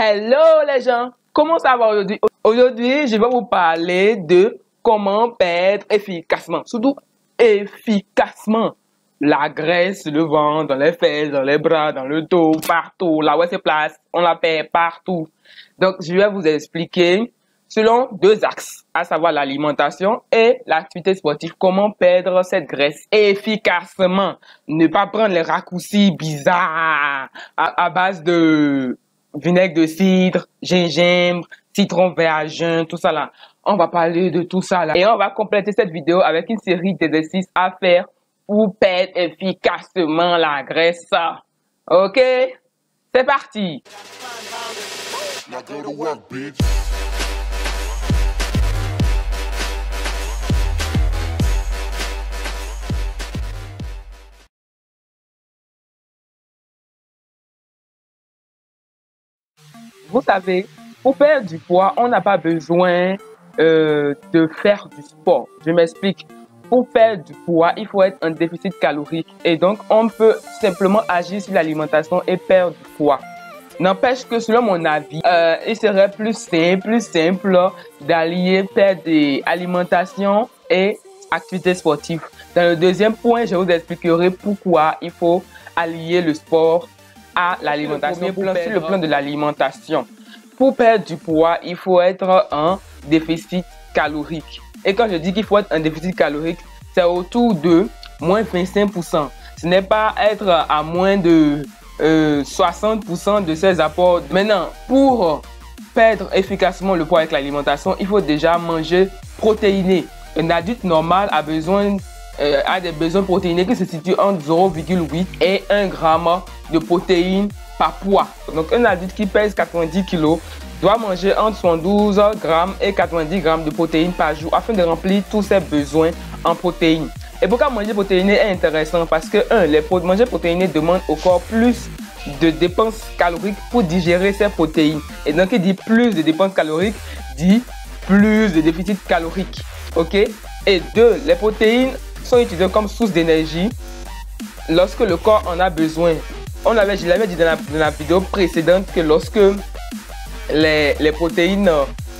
Hello les gens, comment ça va aujourd'hui? Aujourd'hui, je vais vous parler de comment perdre efficacement, surtout efficacement, la graisse, le ventre, dans les fesses, dans les bras, dans le dos, partout, là où elle se place, on la perd partout. Donc, je vais vous expliquer selon deux axes, à savoir l'alimentation et l'activité sportive, comment perdre cette graisse efficacement. Ne pas prendre les raccourcis bizarres à base de vinaigre de cidre, gingembre, citron vert à jeun, tout ça là. On va parler de tout ça là. Et on va compléter cette vidéo avec une série d'exercices à faire pour perdre efficacement la graisse. Ok? C'est parti! Vous savez, pour perdre du poids, on n'a pas besoin de faire du sport. Je m'explique. Pour perdre du poids, il faut être en déficit calorique. Et donc, on peut simplement agir sur l'alimentation et perdre du poids. N'empêche que, selon mon avis, il serait plus simple d'allier perdre de alimentation et activité sportive. Dans le deuxième point, je vous expliquerai pourquoi il faut allier le sport à l'alimentation. Sur le plan de l'alimentation, pour perdre du poids, il faut être en déficit calorique. Et quand je dis qu'il faut être en déficit calorique, c'est autour de moins 25%. Ce n'est pas être à moins de 60% de ses apports. Maintenant, pour perdre efficacement le poids avec l'alimentation, il faut déjà manger protéiné. Un adulte normal a des besoins protéinés qui se situent entre 0,8 et 1 g de protéines par poids. Donc, un adulte qui pèse 90 kg doit manger entre 72 g et 90 g de protéines par jour afin de remplir tous ses besoins en protéines. Et pourquoi manger protéiné est intéressant? Parce que, manger protéiné demande au corps plus de dépenses caloriques pour digérer ces protéines. Et donc, il dit plus de dépenses caloriques, dit plus de déficit calorique. Ok? Et deux, les protéines sont utilisées comme source d'énergie lorsque le corps en a besoin. Je l'avais dit dans la vidéo précédente que lorsque les protéines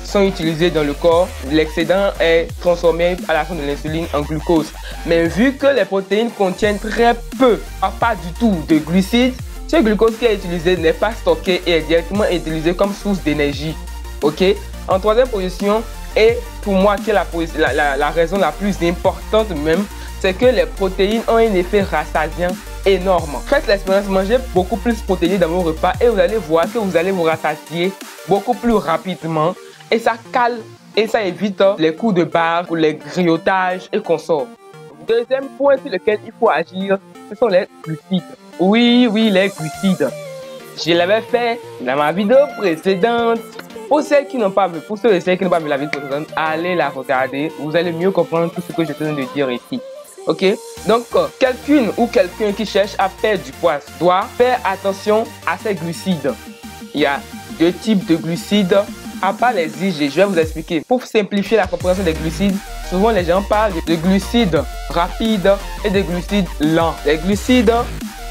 sont utilisées dans le corps, l'excédent est transformé à la fin de l'insuline en glucose. Mais vu que les protéines contiennent très peu, pas du tout de glucides, ce glucose qui est utilisé n'est pas stocké et est directement utilisé comme source d'énergie. Ok? En troisième position, et pour moi qui est la raison la plus importante même, c'est que les protéines ont un effet rassasiant énorme. Faites l'expérience, mangez beaucoup plus protéines dans vos repas et vous allez voir que vous allez vous rassasier beaucoup plus rapidement et ça cale et ça évite les coups de barre, les grignotages et consorts. Deuxième point sur lequel il faut agir, ce sont les glucides. Oui, les glucides. Je l'avais fait dans ma vidéo précédente. Pour ceux qui n'ont pas vu, la vidéo précédente, allez la regarder. Vous allez mieux comprendre tout ce que je viens de dire ici. Ok? Donc, quelqu'un qui cherche à perdre du poids doit faire attention à ses glucides. Il y a deux types de glucides, à part les IG. Je vais vous expliquer. Pour simplifier la compréhension des glucides, souvent les gens parlent de glucides rapides et de glucides lents. Les glucides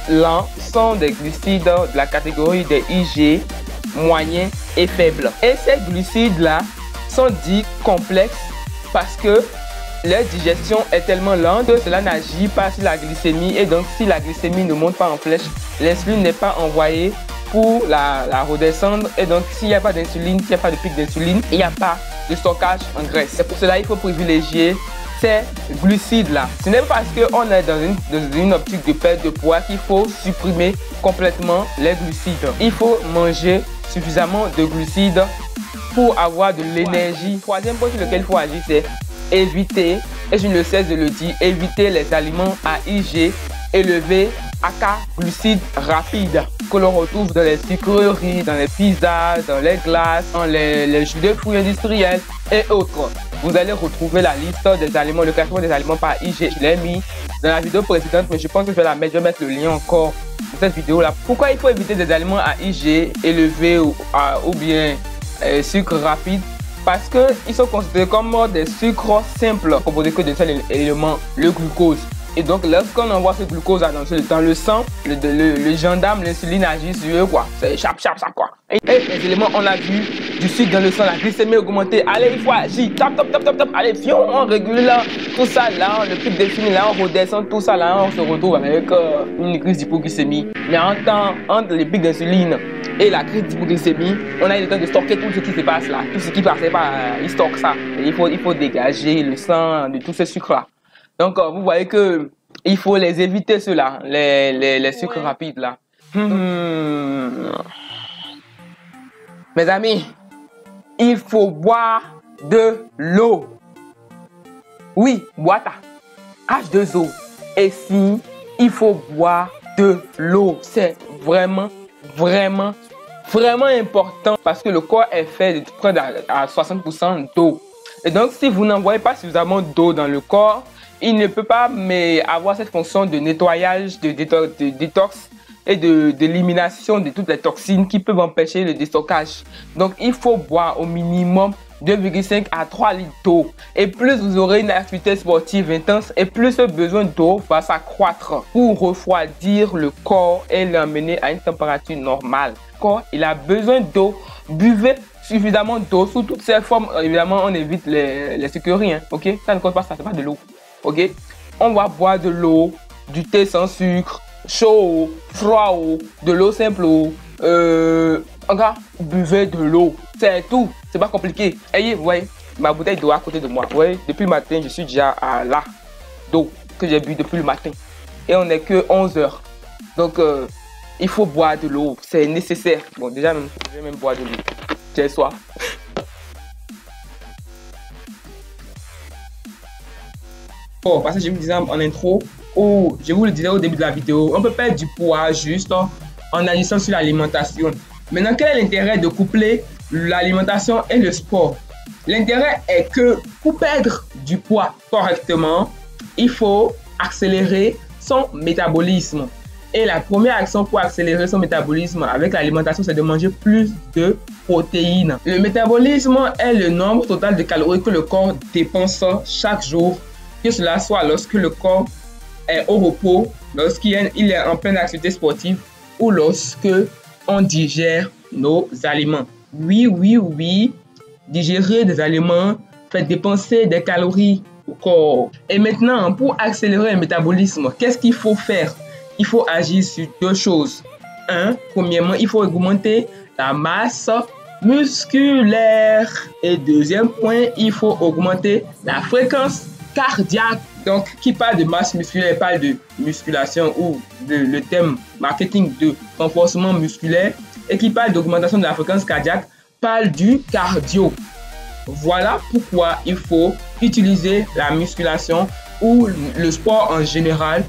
lents sont des glucides de la catégorie des IG, moyens et faibles. Et ces glucides-là sont dits complexes parce que leur digestion est tellement lente que cela n'agit pas sur la glycémie. Et donc, si la glycémie ne monte pas en flèche, l'insuline n'est pas envoyée pour la redescendre. Et donc, s'il n'y a pas d'insuline, s'il n'y a pas de pic d'insuline, il n'y a pas de stockage en graisse. C'est pour cela qu'il faut privilégier ces glucides-là. Ce n'est pas parce qu'on est dans une optique de perte de poids qu'il faut supprimer complètement les glucides. Il faut manger suffisamment de glucides pour avoir de l'énergie. Troisième point sur lequel il faut agir, c'est éviter, et je ne cesse de le dire, éviter les aliments à IG élevés aka glucides rapides que l'on retrouve dans les sucreries, dans les pizzas, dans les glaces, dans les jus de fruits industriels et autres. Vous allez retrouver la liste des aliments, le classement des aliments par IG. Je l'ai mis dans la vidéo précédente, mais je pense que je vais mettre le lien encore dans cette vidéo là. Pourquoi il faut éviter des aliments à IG élevés ou bien sucre rapide? Parce qu'ils sont considérés comme des sucres simples, composés que d'un seul élément, le glucose. Et donc, lorsqu'on envoie ce glucose dans le sang, le gendarme, l'insuline agit sur eux, quoi. C'est chap, quoi. Et les éléments, on a vu du sucre dans le sang, la glycémie augmentée. Allez, il faut agir. Top, top, top, top, top. Allez, viens, on régule là. Tout ça là, le pic défini là, on redescend. Tout ça là, on se retrouve avec une crise d'hypoglycémie. Mais en temps, entre les pics d'insuline et la crise d'hypoglycémie, on a eu le temps de stocker tout ce qui se passe là. Tout ce qui passait par, il stocke ça. Et il faut dégager le sang de tous ces sucres là. Donc, vous voyez que il faut les éviter ceux-là, les sucres rapides là. Mes amis, il faut boire de l'eau. Oui, water. H2O. Et si, il faut boire de l'eau. C'est vraiment, vraiment, vraiment important parce que le corps est fait de près à 60% d'eau. Et donc, si vous n'envoyez pas suffisamment d'eau dans le corps, il ne peut pas avoir cette fonction de nettoyage, de détox et d'élimination de toutes les toxines qui peuvent empêcher le déstockage. Donc, il faut boire au minimum 2,5 à 3 litres d'eau. Et plus vous aurez une activité sportive intense, et plus ce besoin d'eau va s'accroître pour refroidir le corps et l'amener à une température normale. Le corps, il a besoin d'eau. Buvez suffisamment d'eau sous toutes ses formes. Évidemment, on évite les sucreries. Hein, ok? Ça ne cause pas ça, c'est pas de l'eau. Ok? On va boire de l'eau, du thé sans sucre, chaud, froid, de l'eau simple. Encore, buvez de l'eau. C'est tout. C'est pas compliqué. Ayez, vous voyez, ma bouteille d'eau à côté de moi. Vous voyez, depuis le matin, je suis déjà à là d'eau que j'ai bu depuis le matin. Et on n'est que 11 heures. Donc, il faut boire de l'eau. C'est nécessaire. Bon, déjà, je vais même boire de l'eau. J'ai soif. Bon, parce que je vous disais en intro, ou je vous le disais au début de la vidéo, on peut perdre du poids juste en agissant sur l'alimentation. Maintenant, quel est l'intérêt de coupler l'alimentation et le sport? L'intérêt est que pour perdre du poids correctement, il faut accélérer son métabolisme. Et la première action pour accélérer son métabolisme avec l'alimentation, c'est de manger plus de protéines. Le métabolisme est le nombre total de calories que le corps dépense chaque jour, que cela soit lorsque le corps est au repos, lorsqu'il est en pleine activité sportive ou lorsque on digère nos aliments. Oui, digérer des aliments fait dépenser des calories au corps. Et maintenant, pour accélérer le métabolisme, qu'est-ce qu'il faut faire? Il faut agir sur deux choses. Premièrement, il faut augmenter la masse musculaire. Et deuxième point, il faut augmenter la fréquence cardiaque. Donc, qui parle de masse musculaire parle de musculation ou le thème marketing de renforcement musculaire. Et qui parle d'augmentation de la fréquence cardiaque parle du cardio. Voilà pourquoi il faut utiliser la musculation ou le sport en général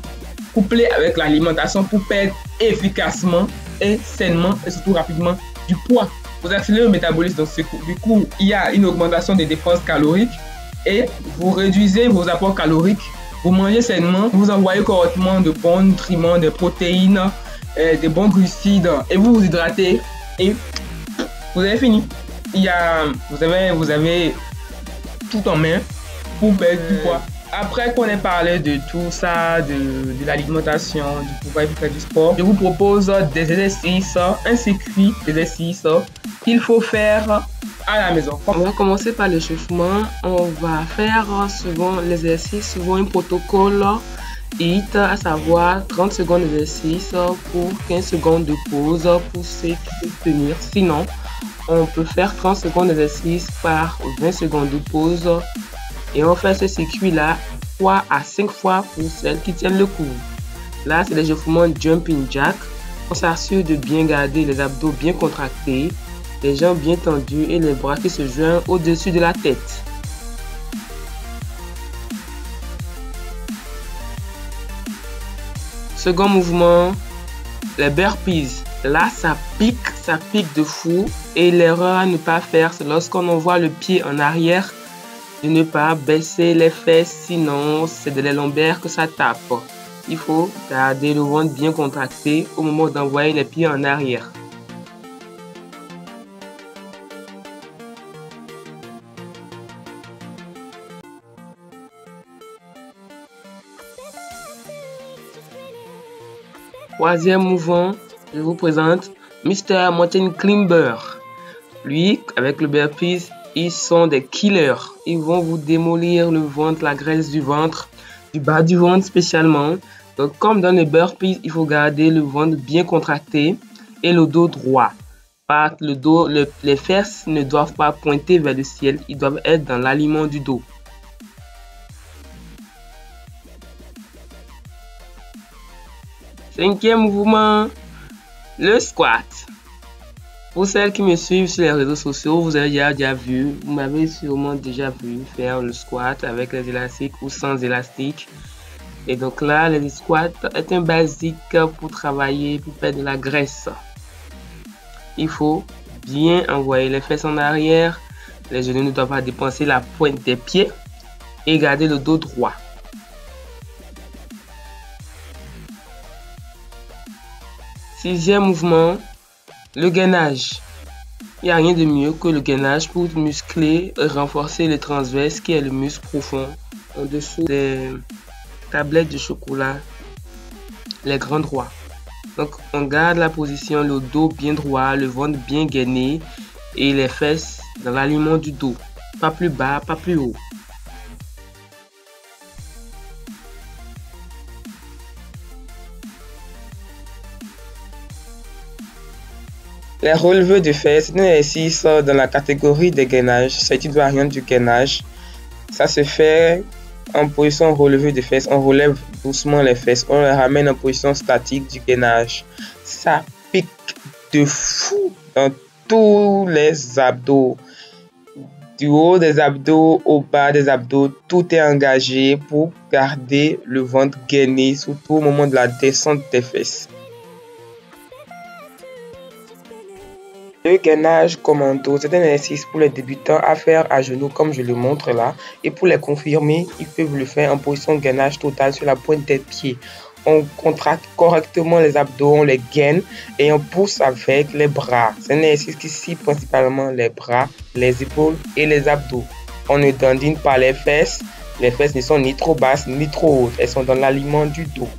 couplé avec l'alimentation pour perdre efficacement et sainement et surtout rapidement du poids. Vous accélérez le métabolisme, donc du coup, il y a une augmentation des dépenses caloriques et vous réduisez vos apports caloriques. Vous mangez sainement, vous envoyez correctement de bons nutriments, des protéines, des bons glucides et vous vous hydratez et vous avez fini. Vous avez tout en main pour perdre du poids. Après qu'on ait parlé de tout ça, de l'alimentation, du pouvoir faire du sport, je vous propose des exercices, un circuit d'exercices qu'il faut faire à la maison. On va commencer par l'échauffement. On va faire souvent l'exercice, souvent un protocole HIIT, à savoir 30 secondes d'exercice pour 15 secondes de pause pour ceux qui peuvent tenir. Sinon, on peut faire 30 secondes d'exercice par 20 secondes de pause. Et on fait ce circuit-là 3 à 5 fois pour celles qui tiennent le coup. Là, c'est l'échauffement jumping jack. On s'assure de bien garder les abdos bien contractés, les jambes bien tendues et les bras qui se joignent au-dessus de la tête. Second mouvement, les burpees. Là, ça pique de fou. Et l'erreur à ne pas faire, c'est lorsqu'on envoie le pied en arrière, de ne pas baisser les fesses, sinon c'est de les lombaires que ça tape. Il faut garder le ventre bien contracté au moment d'envoyer les pieds en arrière. Troisième mouvement, je vous présente Mr. Mountain Climber. Lui, avec le burpees, ils sont des killers. Ils vont vous démolir le ventre, la graisse du ventre, du bas du ventre spécialement. Donc, comme dans les burpees, il faut garder le ventre bien contracté et le dos droit. Le dos, les fesses ne doivent pas pointer vers le ciel, ils doivent être dans l'alignement du dos. Cinquième mouvement, le squat. Pour celles qui me suivent sur les réseaux sociaux, vous avez déjà vu, vous m'avez sûrement déjà vu faire le squat avec les élastiques ou sans élastique. Et donc là, le squat est un basique pour travailler, pour perdre de la graisse. Il faut bien envoyer les fesses en arrière, les genoux ne doivent pas dépasser la pointe des pieds et garder le dos droit. Sixième mouvement, le gainage. Il n'y a rien de mieux que le gainage pour muscler et renforcer le transverse qui est le muscle profond en dessous des tablettes de chocolat, les grands droits. Donc on garde la position, le dos bien droit, le ventre bien gainé et les fesses dans l'alignement du dos. Pas plus bas, pas plus haut. Les relevés de fesses, c'est un exercice dans la catégorie des gainages. C'est une variante du gainage. Ça se fait en position relevée de fesses. On relève doucement les fesses. On les ramène en position statique du gainage. Ça pique de fou dans tous les abdos. Du haut des abdos au bas des abdos, tout est engagé pour garder le ventre gainé, surtout au moment de la descente des fesses. Le gainage commando, c'est un exercice pour les débutants à faire à genoux comme je le montre là. Et pour les confirmer, ils peuvent le faire en position de gainage total sur la pointe des pieds. On contracte correctement les abdos, on les gaine et on pousse avec les bras. C'est un exercice qui cible principalement les bras, les épaules et les abdos. On ne dandine pas les fesses. Les fesses ne sont ni trop basses ni trop hautes. Elles sont dans l'alignement du dos.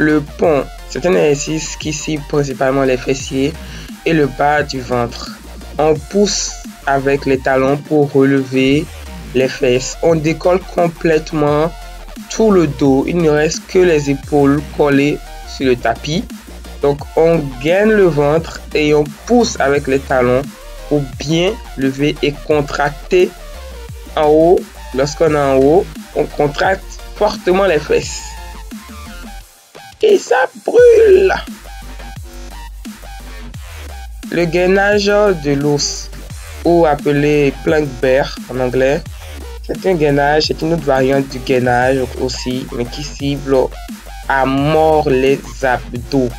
Le pont, c'est un exercice qui cible principalement les fessiers et le bas du ventre. On pousse avec les talons pour relever les fesses. On décolle complètement tout le dos. Il ne reste que les épaules collées sur le tapis. Donc on gaine le ventre et on pousse avec les talons pour bien lever et contracter en haut. Lorsqu'on est en haut, on contracte fortement les fesses. Et ça brûle. Le gainage de l'os, ou appelé plank bear en anglais, c'est un gainage, c'est une autre variante du gainage aussi, mais qui cible à mort les abdos.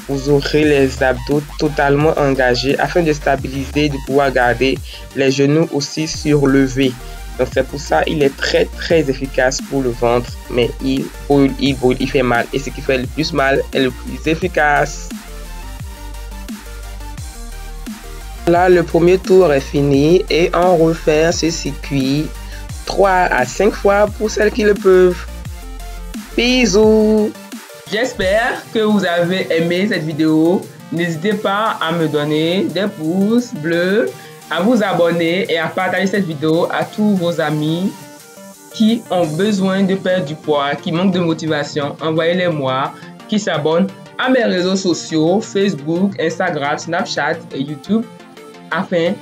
Vous aurez les abdos totalement engagés afin de stabiliser et de pouvoir garder les genoux aussi surlevés. Donc c'est pour ça il est très efficace pour le ventre, mais il brûle, il fait mal. Et ce qui fait le plus mal est le plus efficace. Là, le premier tour est fini et on refait ce circuit 3 à 5 fois pour celles qui le peuvent. Bisous! J'espère que vous avez aimé cette vidéo. N'hésitez pas à me donner des pouces bleus, à vous abonner et à partager cette vidéo à tous vos amis qui ont besoin de perdre du poids, qui manquent de motivation. Envoyez-les moi, qui s'abonnent à mes réseaux sociaux, Facebook, Instagram, Snapchat et YouTube, afin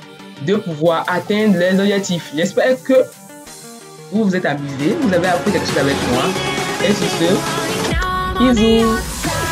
de pouvoir atteindre les objectifs. J'espère que vous vous êtes amusés, vous avez appris quelque chose avec moi. Et sur ce, bisous!